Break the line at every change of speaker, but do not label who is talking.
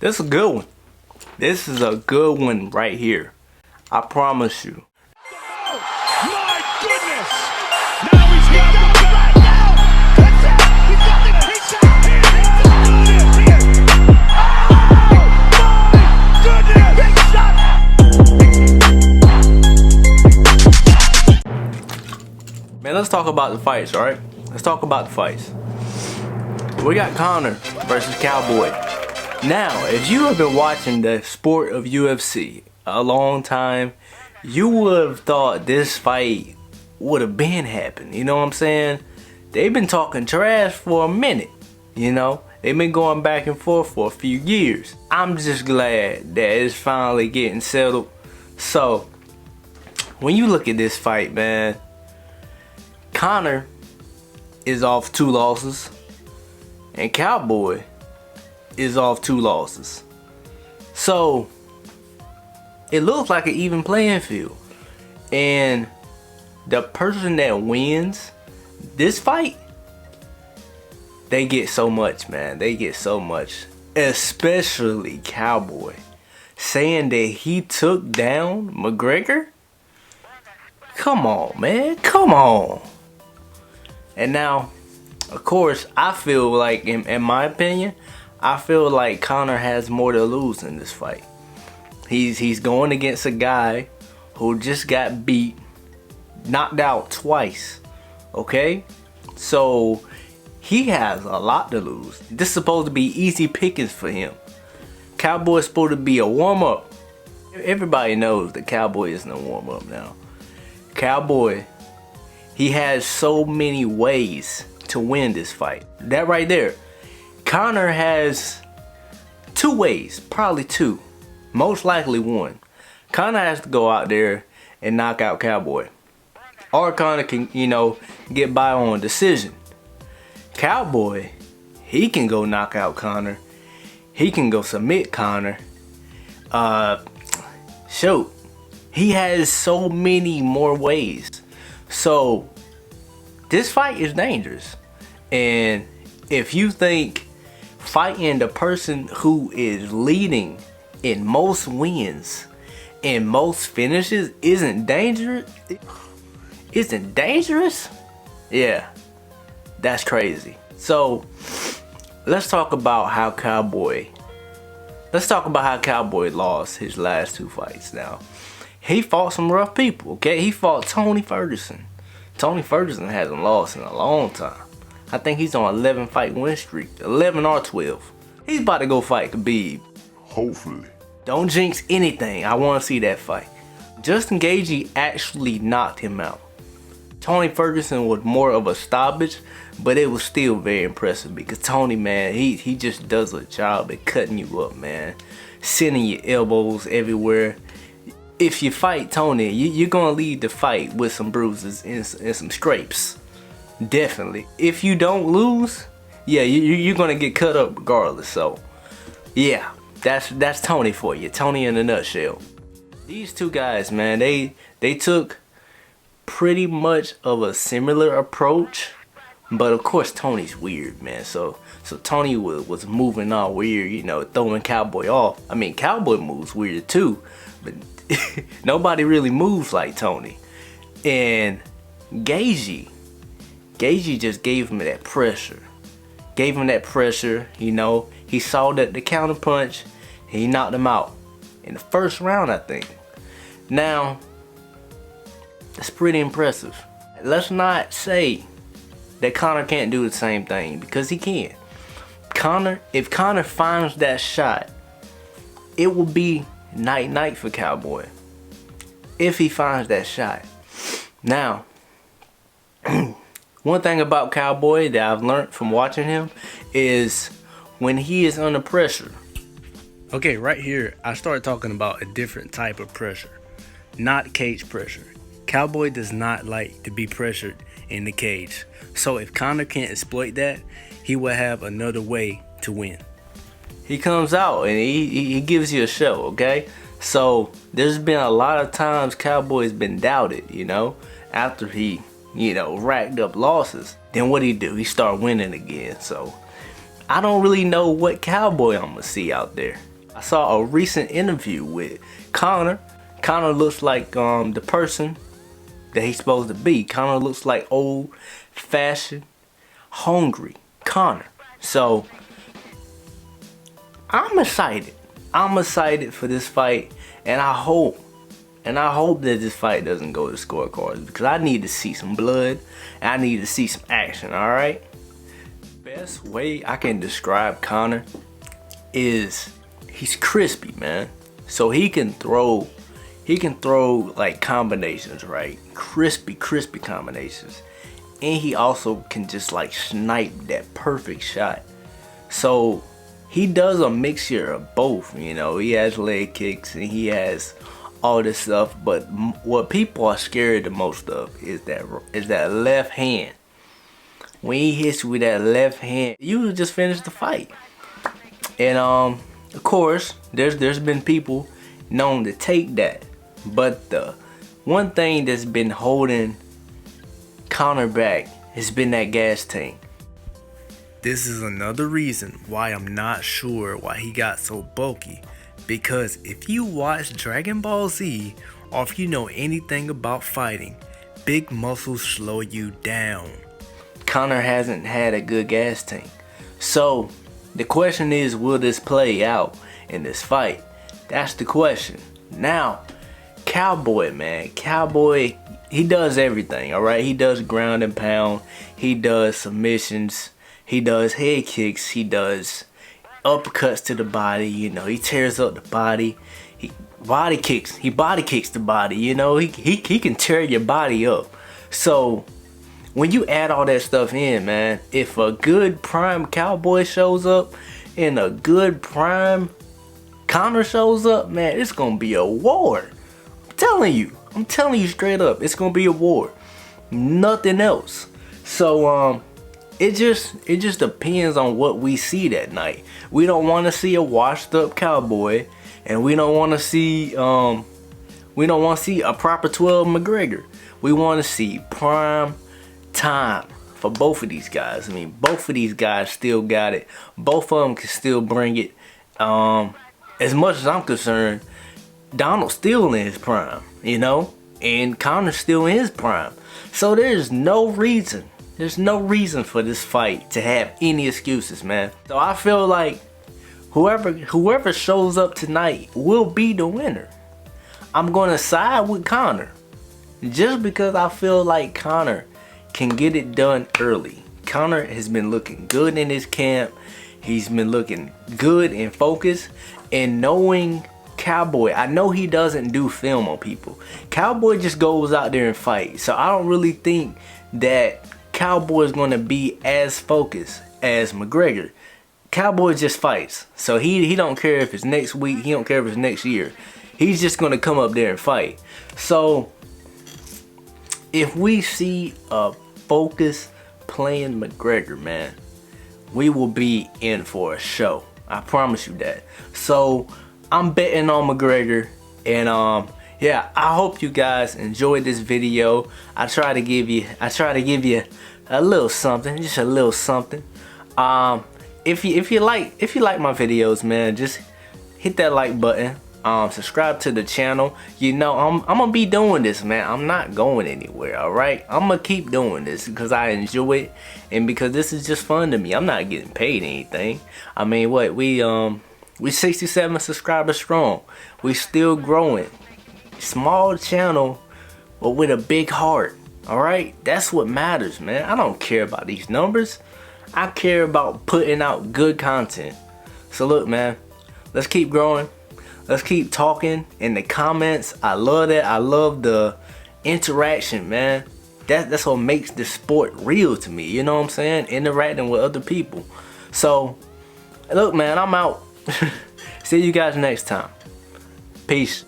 This is a good one. This is a good one right here. I promise you.
Oh, my goodness! Now he's got the back now! That's it! He's got the takes out! Oh, my goodness!
Man, let's talk about the fights, alright? Let's talk about the fights. We got Conor versus Cowboy. Now, if you have been watching the sport of UFC a long time, you would have thought this fight would have been happening. You know what I'm saying? They've been talking trash for a minute. You know, they've been going back and forth for a few years. I'm just glad that it's finally getting settled. So, when you look at this fight, man, Conor is off 2 losses, and Cowboy is off 2 losses. So, it looks like an even playing field. And the person that wins this fight, they get so much, man. They get so much. Especially Cowboy. Saying that he took down McGregor? Come on, man. Come on. And now, of course, I feel like, in my opinion, I feel like Conor has more to lose in this fight. He's going against a guy who just got beat, knocked out twice, okay? So, he has a lot to lose. This is supposed to be easy pickings for him. Cowboy's supposed to be a warm-up. Everybody knows that Cowboy isn't a warm-up now. Cowboy, he has so many ways to win this fight. That right there. Conor has 2 ways, probably 2. Most likely 1. Conor has to go out there and knock out Cowboy. Or Conor can, you know, get by on decision. Cowboy, he can go knock out Conor. He can go submit Conor. Shoot. He has so many more ways. So, this fight is dangerous. And if you think fighting the person who is leading in most wins and most finishes isn't dangerous, yeah, that's crazy. So let's talk about how Cowboy lost his last 2 fights. Now, he fought some rough people, okay? He fought Tony Ferguson. Tony Ferguson hasn't lost in a long time. I think he's on 11 fight win streak, 11 or 12. He's about to go fight Khabib.
Hopefully.
Don't jinx anything. I want to see that fight. Justin Gaethje actually knocked him out. Tony Ferguson was more of a stoppage, but it was still very impressive because Tony, man, he just does a job at cutting you up, man. Sending your elbows everywhere. If you fight Tony, you're going to leave the fight with some bruises and some scrapes. Definitely. If you don't lose, yeah, you're going to get cut up regardless. So, yeah, that's Tony for you. Tony in a nutshell. These 2 guys, man, they took pretty much of a similar approach. But, of course, Tony's weird, man. So Tony was moving all weird, you know, throwing Cowboy off. I mean, Cowboy moves weird too. But nobody really moves like Tony. And Gaethje just gave him that pressure. You know. He saw that the counter punch, he knocked him out in the first round, I think. Now, that's pretty impressive. Let's not say that Conor can't do the same thing, because he can. If Conor finds that shot, it will be night for Cowboy. If he finds that shot. Now, one thing about Cowboy that I've learned from watching him is when he is under pressure. Okay, right here, I started talking about a different type of pressure, not cage pressure. Cowboy does not like to be pressured in the cage. So if Conor can't exploit that, he will have another way to win. He comes out and he gives you a show, okay? So there's been a lot of times Cowboy's been doubted, you know, after he, you know, racked up losses. Then what do? He start winning again. So I don't really know what Cowboy I'm gonna see out there. I saw a recent interview with Conor. Conor looks like the person that he's supposed to be. Conor looks like old-fashioned, hungry Conor. So I'm excited. I'm excited for this fight, and I hope that this fight doesn't go to scorecards, because I need to see some blood and I need to see some action. All right. Best way I can describe Conor is he's crispy, man. So he can throw like combinations, right? Crispy combinations. And he also can just like snipe that perfect shot. So he does a mixture of both, you know. He has leg kicks and he has all this stuff, but what people are scared the most of is that left hand. When he hits you with that left hand, you just finish the fight. And of course, there's been people known to take that, but the one thing that's been holding Conor back has been that gas tank. This is another reason why I'm not sure why he got so bulky. Because if you watch Dragon Ball Z, or if you know anything about fighting, big muscles slow you down. Conor hasn't had a good gas tank. So the question is, will this play out in this fight? That's the question. Now, Cowboy, man. Cowboy, he does everything, alright? He does ground and pound. He does submissions. He does head kicks. He does uppercuts to the body, you know. He tears up the body. He body kicks the body, you know. He can tear your body up. So when you add all that stuff in, man, if a good prime Cowboy shows up and a good prime Conor shows up, man, it's gonna be a war. I'm telling you straight up, it's gonna be a war. Nothing else. So it just depends on what we see that night. We don't want to see a washed up Cowboy, and we don't want to see a proper 12 McGregor. We want to see prime time for both of these guys. I mean, both of these guys still got it. Both of them can still bring it. As much as I'm concerned, Donald's still in his prime, you know, and Conor's still in his prime. So there's no reason for this fight to have any excuses, man. So I feel like whoever shows up tonight will be the winner. I'm gonna side with Conor, just because I feel like Conor can get it done early. Conor has been looking good in his camp. He's been looking good in focus. And knowing Cowboy, I know he doesn't do film on people. Cowboy just goes out there and fights. So I don't really think that Cowboy is going to be as focused as McGregor. Cowboy just fights. So he don't care if it's next week. He don't care if it's next year. He's just going to come up there and fight. So if we see a focused playing McGregor, man, we will be in for a show. I promise you that. So I'm betting on McGregor. And yeah, I hope you guys enjoyed this video. I try to give you a little something, just a little something. If you like my videos, man, just hit that like button. Subscribe to the channel. You know, I'm gonna be doing this, man. I'm not going anywhere, all right? I'm gonna keep doing this because I enjoy it and because this is just fun to me. I'm not getting paid anything. I mean, what, we 67 subscribers strong. We still growing. Small channel, but with a big heart. All right, that's what matters, man. I don't care about these numbers. I care about putting out good content. So look, man, let's keep growing. Let's keep talking in the comments. I love that. I love the interaction, man. That's what makes the sport real to me. You know what I'm saying? Interacting with other people. So look, man, I'm out. See you guys next time. Peace.